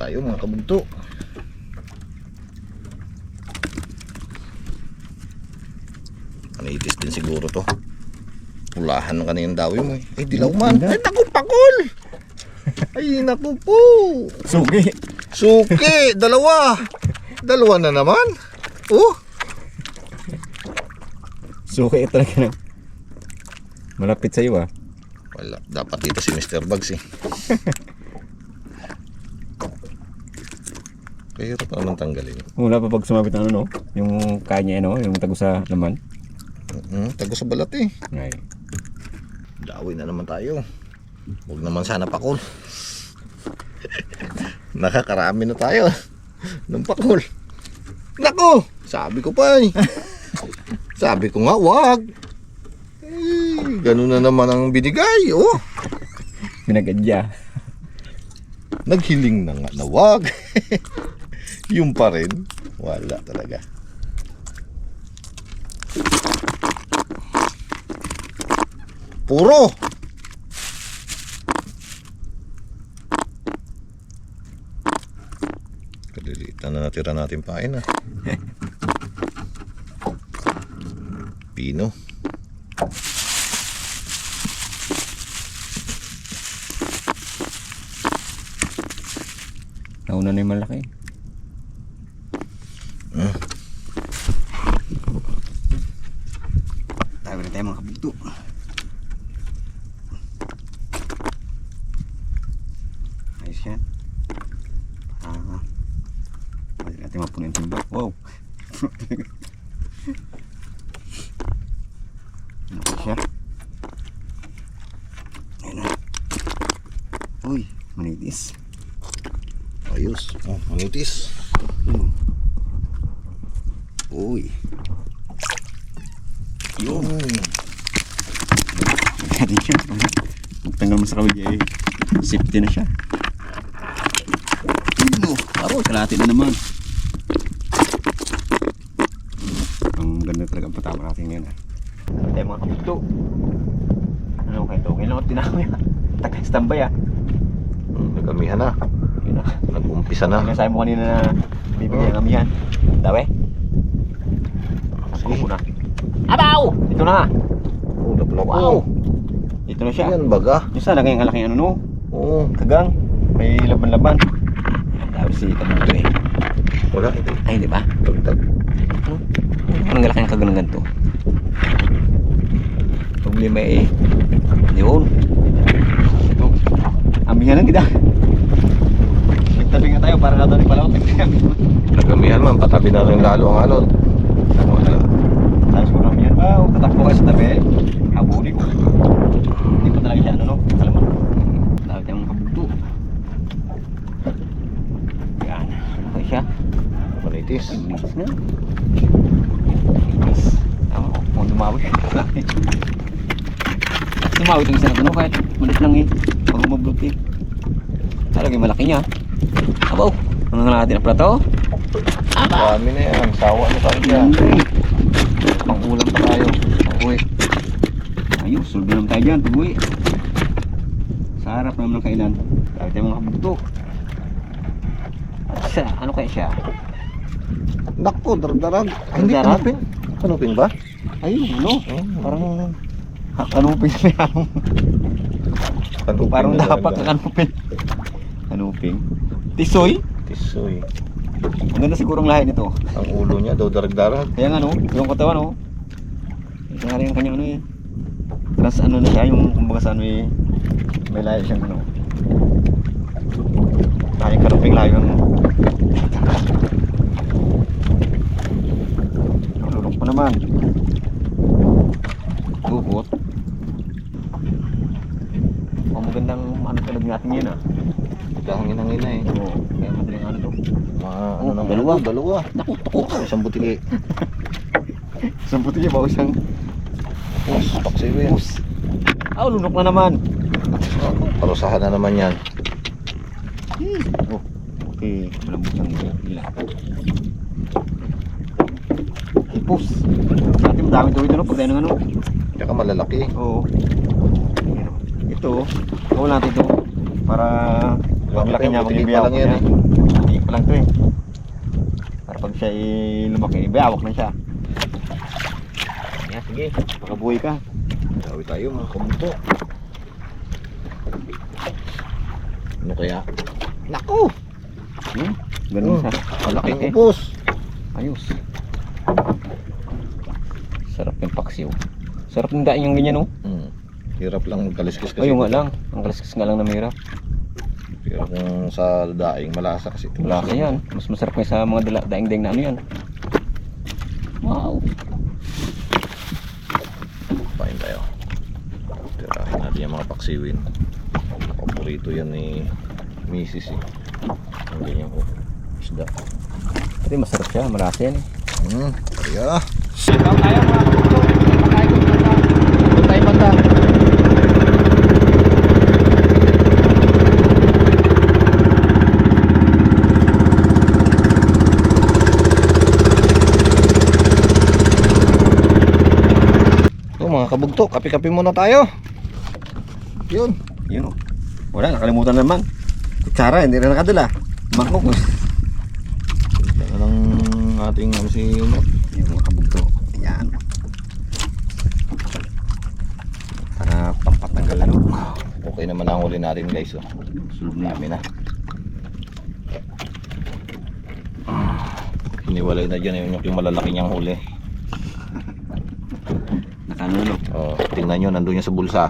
tayo mga kabugto. Manitis din siguro to. Ulahan ng kaniyang dawi mo eh. Ay dilaw man. Ay naku pakol. Ay naku po. Suki. Suki. Dalawa. Dalawa na naman. Oh. Suki talaga na. Malapit sa'yo ah. Wala. Dapat dito si Mr. Bugs eh. Kaya pa naman tanggalin. Wala pa pag sumabit ng ano no? Yung kanya no? Yung tago sa laman. Tago sa balat eh. Ay. Dawi na naman tayo. Huwag naman sana pakol. Nakakarami na tayo ng pakol. Nako! Sabi ko pa eh. Sabi ko nga wag. Eh, ganun na naman ang binigay. Oh. Pinagadya. Naghiling na nga na wag. Yung pa rin. Wala talaga. Puro. Kadilitan na natira natin pain ah. Pino. Nauna na yung malaki. Tayo na tayo mga kabugto. Ayos yan. Pwede natin mapunin yung timba. Wow. Ano siya? Ayun na. Uy, manitis. Ayos. Oh, manitis. Uy. Yun. Kaya siya. Magtanggal mo sa kawil eh. Safety na siya. Paro, kalahati na naman. Ang ganda talaga ang patama natin ngayon ah. Ano tayo mga kabugto? Ano kayo ito? Ngayon ako tinawin ah. Taga-standby ah. Nagamihan na. Yun ah. Nag-umpisa na. Sabi mo kanina na bibigyan ng amihan. Dawe? Sige na. Abaw! Ito na. Oh, naplako. Wow! Ito na siya. Yan baga. Yung sana kayong alaking ano no? Oo. Kagang. May laban-laban. Dawe si kabugto eh. Wala ito. Ay, di ba? Tagtag. Anong laki ng kagang ng ganito? Problema eh. Yun. Ito. Amihan lang kita. Nagtabi nga tayo para natin pala ako. Nagamihan man. Patabi na rin lalo ang alon. Wala. Tapos ko namin yan. Wow, tatakbo kayo sa tabi. Habuli ko. Hindi pa talaga siya ano no? Kalaman. Dahil tayong kabugto. Yan. Okay siya. Manitis. Ay, bilis na. Tama ko. Kung dumawi. Dumawi itong isa na ito. Kahit malit lang eh. Pag umablot eh. Talagang malaki niya. Abaw. Ano nga natin na pala to? Dami na yan. Sawa na tayo dyan. Pang-ulam pa tayo. Pag-uwi. Ayos. Sulbi naman tayo dyan. Pag-uwi. Sa harap naman ng kainan. Dahil tayo mga kabugto. At siya. Ano kaya siya? Nako, darag-darag. Ay, hindi Darag? kanupin. Kanupin ba? Ayun, ano? Parang kanupin na may anong. Kanupin Parang na dapat talaga. na kanupin. Kanupin. Tisoy? Tisoy. Ang ganda sigurong lahi nito. Ang ulo niya daw darag-darag. Kaya nga no, yung katawan no. Ito nga rin ang kanyang ano eh. Plus ano na siya, yung kumbaga sa ano eh. May lahi siyang ano. Lahing kanuping lahi yung lulong pa naman. Bukot. Ang magandang ano talaga natin yan ah. Hangin-hangin na eh. Oo, kaya madaling ano to. Ano naman? Dalawa. Naku, Isang butiki. isang puti niya ba isang Pus, paksiw yan. bus. Ah, lunok na naman. Parusahan na naman yan. Oh, okay. Malambot ang ila. Hipos. Sa atin madami daw ito no, pag tayo ng ano. Tsaka malalaki. Oo. Ito, gawin natin ito para Ang laki niya, Buti magbibiyak pa lang yan niya. Hindi pa lang to eh. Para pag siya lumaki, ibiyawak na siya. Yan, sige, pakabuhay ka. Dawi tayo mga kabugto. Ano kaya? Naku! Ganun siya. Malaking Eh, ubos. ayos. Sarap yung paksiw. Sarap ng daing yung ganyan, oh. Hirap lang magkaliskis kasi. Ayun nga lang. Ang kaliskis nga lang na mahirap. Hirap kung sa daing malasa kasi. Wala ka yan. Mas masarap nga sa mga daing-daing na ano yan. Wow. Pain tayo. Tirahin natin yung mga paksiwin. Paborito yan ni Mrs. eh. Ang ganyan ko. Isda. Kasi masarap siya. Marasa yan eh. Kaya. Ikaw tayo mga kapatid. Pagkain ko banda. Doon tayo banda. So mga kabugto, kape-kape muna tayo. Yun. Yun oh. Wala, nakalimutan naman. Kutsara, hindi na nakadala. Mangkok. Yan lang ating ano si Unot. Yung mga kabugto. Ayan. Para pampatanggal ano. Okay naman ang huli natin guys. Oh. Sulog na. Dami na. Hiniwalay na dyan yung malalaki niyang huli. Nakano no? Oh, tingnan nyo, nandun yan sa bulsa.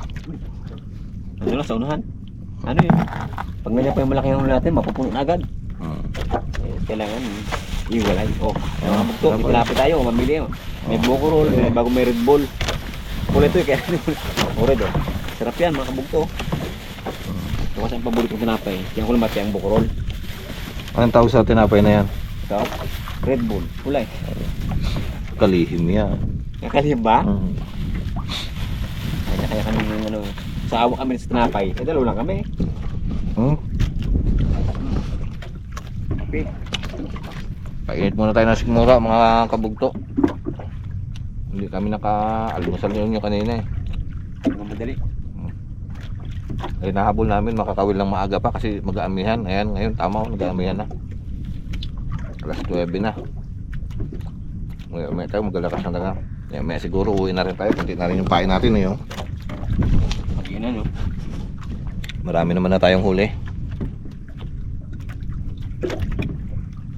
Ano lang sa unahan? Ano yun? Pag nandiyan pa yung malaki huli natin, mapupuno na agad. Eh, kailangan iwalay. Oh, mga kabugto, itilapit tayo, mamili. May buko roll, bago may Red Bull. Kulay ito eh, kaya oh, red oh. Sarap yan mga kabugto. Ito kasi ang paborito kong tinapay. Yan ko lang mati ang buko roll. Anong tawag sa tinapay na yan? Ikaw? Red Bull. Kulay. Kalihim yan. Nakalihim ba? Mm. Kaya kami yung ano. Sa awak kami sa tinapay. Eh, dalaw lang kami. Hmm? Okay. Painit muna tayo ng sigmura mga kabugto. Hindi kami naka-almusal nyo kanina eh. Ang madali. Ay nahabol namin makakawil lang maaga pa kasi mag-aamihan. Ayan ngayon tama oh, nag-aamihan na. Alas 9 na. May tayo maglalakas na lang. May siguro uwi na rin tayo. Kunti na rin yung pain natin eh. Oh. Pag-ina no. Marami naman na tayong huli.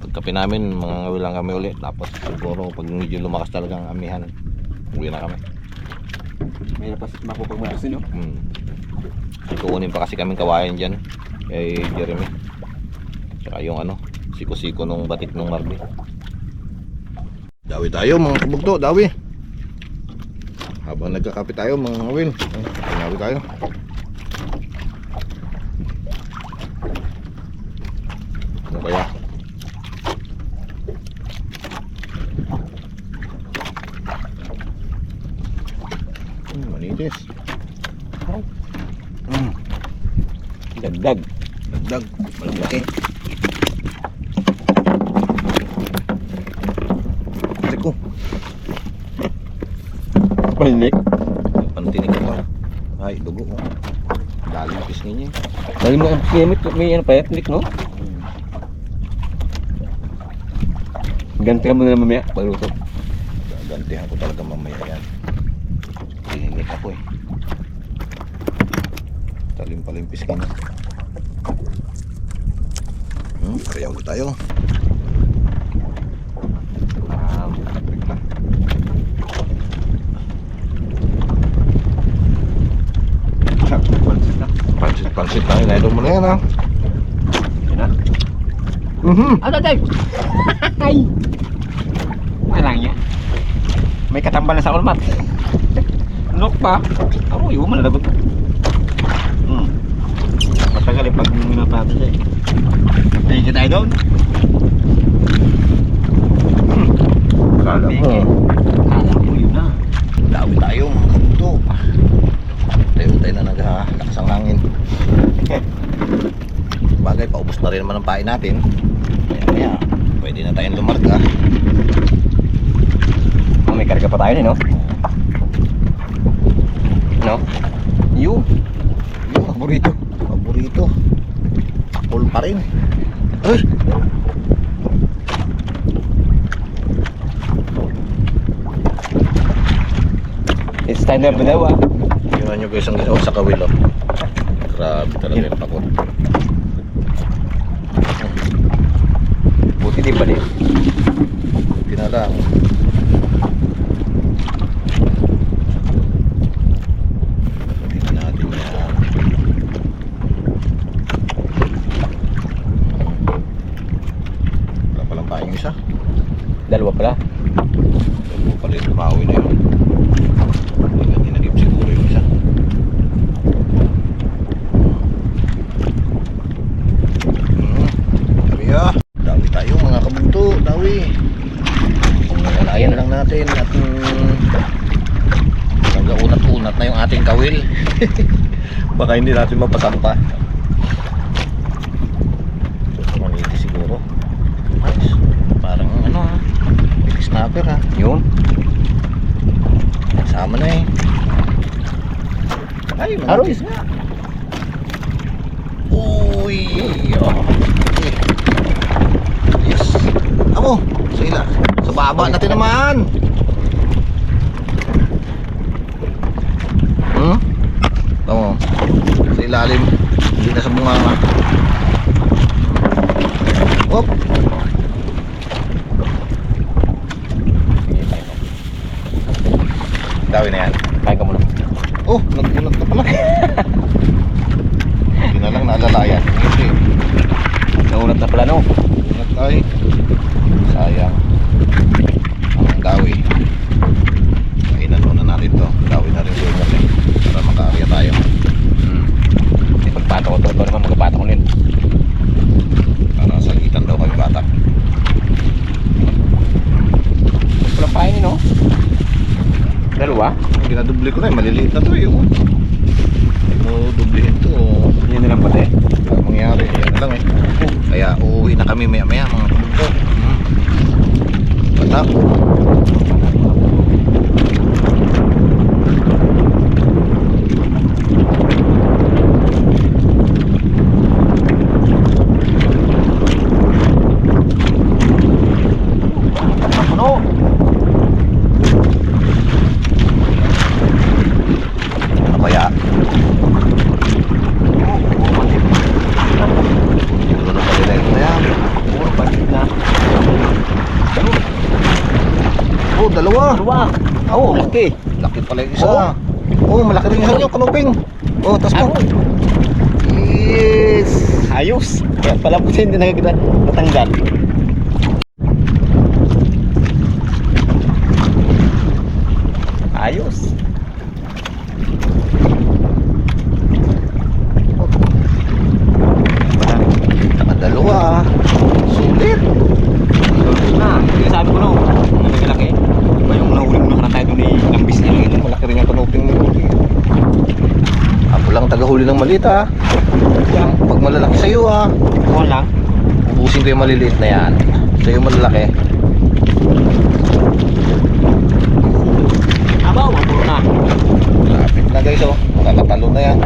Pagkape namin mga ngawil lang kami ulit. Tapos siguro pag medyo lumakas talaga ang amihan, uwi na kami. May napas mapupagmalasin no. Kukunin pa kasi kaming kawayan dyan kay Jeremy. Tsaka yung ano, siko-siko nung batik nung Marby. Dawi tayo mga kabugto, dawi. Habang nagkakape tayo mga ngawil, dawi tayo. Ano kaya? Manitis. Dagdag. Dagdag, malaki. Riko, Paninik. pantinig ko. Ay, dugo mo. Daling pisngi niya. Dali mo ang kimit. May ano pa etnik no? Ganti ka mo na mamaya. Pagluto. Gagantihan ko talaga mamaya yan. Tiningit ako eh. Talim-palimpis ka na. Kaya ulit tayo. Pansit tayo. Naidol mo na yan ha. Yan na. Ano tayo? Ay! Walang yan. May katambal na sa ulmat. Look pa. Ako, iwan mo na lagot. Matagal eh pag minapata siya eh. Thank you tayo doon. Kala mo. Kala ko yun na. Dawi tayo mga kabugto. Tayo-tayo na naghalakas ang langin. Bagay, paubos na rin naman ang pain natin. Kaya pwede na tayong lumarga. May karga pa tayo no? No? Yung paborito. Paborito. Pakul pa rin. Ay! It's time na ba daw ah? Tingnan nyo guys ang ginawa sa kawil oh. Grabe talaga yung pakul. Buti din ba din? Buti na lang. Tingnan natin yan. Wala palang tayong isa. Dalawa pala. Ito pala yung tumawi na yun. Hindi tinagip siguro yung isa. Dawi ah. Dawi tayo mga kabunto. Dawi. Nalalayan na lang natin at nag-unat-unat na yung ating kawil. Baka hindi natin mapasampa. Maniti siguro. Ayos. Parang ano ha. Big snapper ha. Yun. Sama na eh. Ay, manipis nga. Uy. Oh. Okay. Yes. Amo, sa ila. Sa baba natin naman. Tama. Sa ilalim. Hindi na sa bunganga. Hop. Dawin na yan. Kain ka muna. Oh, nagpunat na pala. Hindi na lang naalalayan. Okay. Naunat na pala no? Punat ay. Sayang. Ang dawi. Kainan muna natin to. Dawi na rin yung kasi. Para makaarya tayo. Hindi pagpato ko. Ito naman magpapato ko rin. Para sagitan daw kami bata. Walang pain no? Dalawa? Ginadubli ko na eh. Maliliit na to eh. Oh. Hindi mo dublihin to. Oh. Yun na lang pati. Ang mangyari. Yan na lang eh. Kaya uuwi na kami maya maya mga kabunto. Bata. Ano? Ano kaya? Siguro na pala na yan. Puro bandit na. Oh, dalawa. Dalawa. Oo, laki. Laki pala yung isa. Oh, malaki rin yung isa nyo, kanuping. Oh, tas mo. Yes. Ayos. Kaya pala po hindi natanggal. Ayos. Nakadalawa. Sulit. Na, kaya sabi ko no, hindi ka laki. Iba yung nahuli mo nakaraan tayo doon eh, lambis na yun. Malaki rin yung kanuping mo. Ako lang tagahuli ng maliit ha. Pag malalaki sa'yo ha. Ikaw lang. Ubusin ko yung maliliit na yan. Sa'yo malalaki. Abaw, puro na. Lapit na guys oh. Talatalo na yan.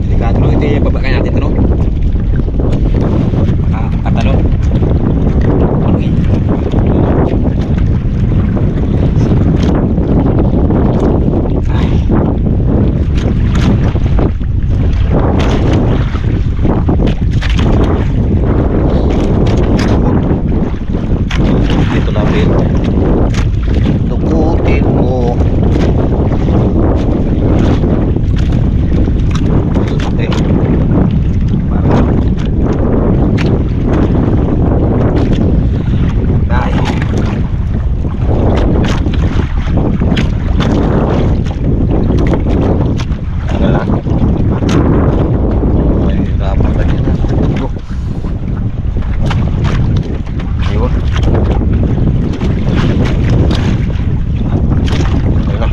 Delikado no, ito yung babakain natin ito no. Katalo. Okay. Ay. Dito lapit. Dukutin mo. Okay. Ay. Ano lang? Ay, hirapan ka dyan ha. Ayun. Ayun na.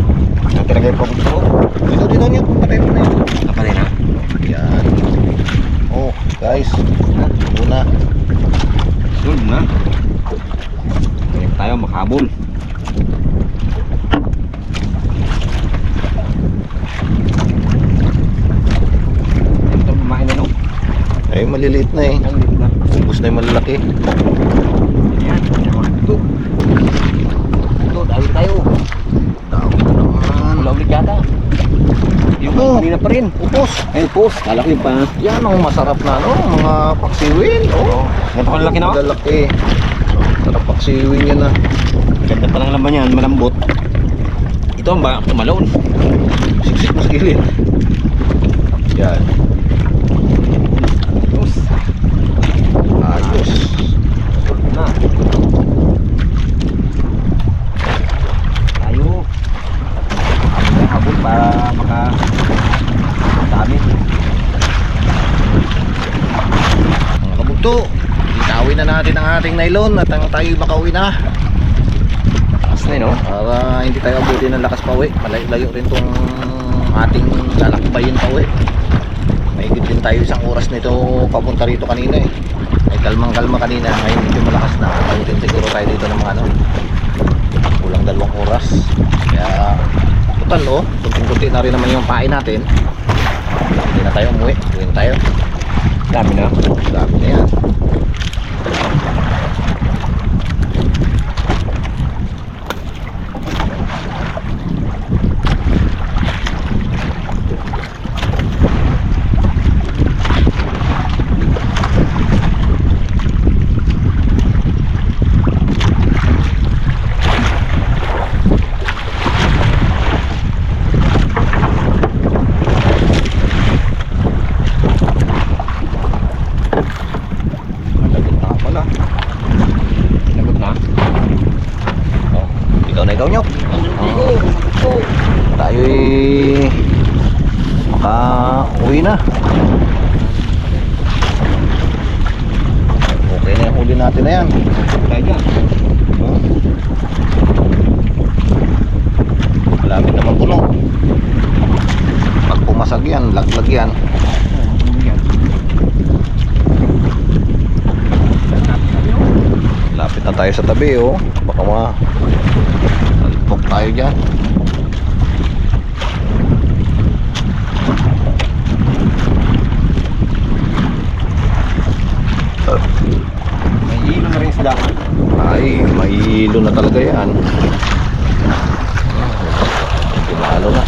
Ay, maliliit na eh. Ang liit na. Ubus na yung malalaki. Yan. Ito. Ito, dawin tayo. Dami na naman. Wala ulit yata. Yung Oh. kanina pa rin. Upos. Ay, post. Kala ko yung pa. Yan ang masarap na ano, mga paksiwin. Oh. Ganito ka lalaki na. Malalaki. Sarap paksiwin yan ah. Ganda pa lang laman yan. Malambot. Ito ang baka tumalon. Siksik mo sa gilid. Yan. Post. Ayos. Na. Tayo. Habol para maka dami. Mga kabugto, itawin na natin ang ating nylon at ang tayo makauwi na. Taas na yun, no? Para hindi tayo abutin ng lakas pauwi. Malayo rin tong ating lalakbayin pauwi. Mahigit din tayo isang oras nito papunta rito kanina eh. Ay kalmang-kalma kanina. Ngayon medyo malakas na. Abutin siguro tayo dito ng mga ano. Kulang 2 oras. Kaya total oh. Kunting-kunti na rin naman yung pain natin. Hindi na tayo umuwi. Uwi na tayo. Dami na. Dami na yan. Malagot na nga pala. Lagot na. Oh, ikaw nyok. Tayo'y maka-uwi na. Okay na yung huli natin na yan. Tayo dyan. Oh. Malapit naman puno. Pag pumasag yan, laglag yan. Lapit na tayo sa tabi oh. Baka talpok tayo dyan. May hilo na rin sa dapat. Ay, may hilo na talaga yan. Pinalo na.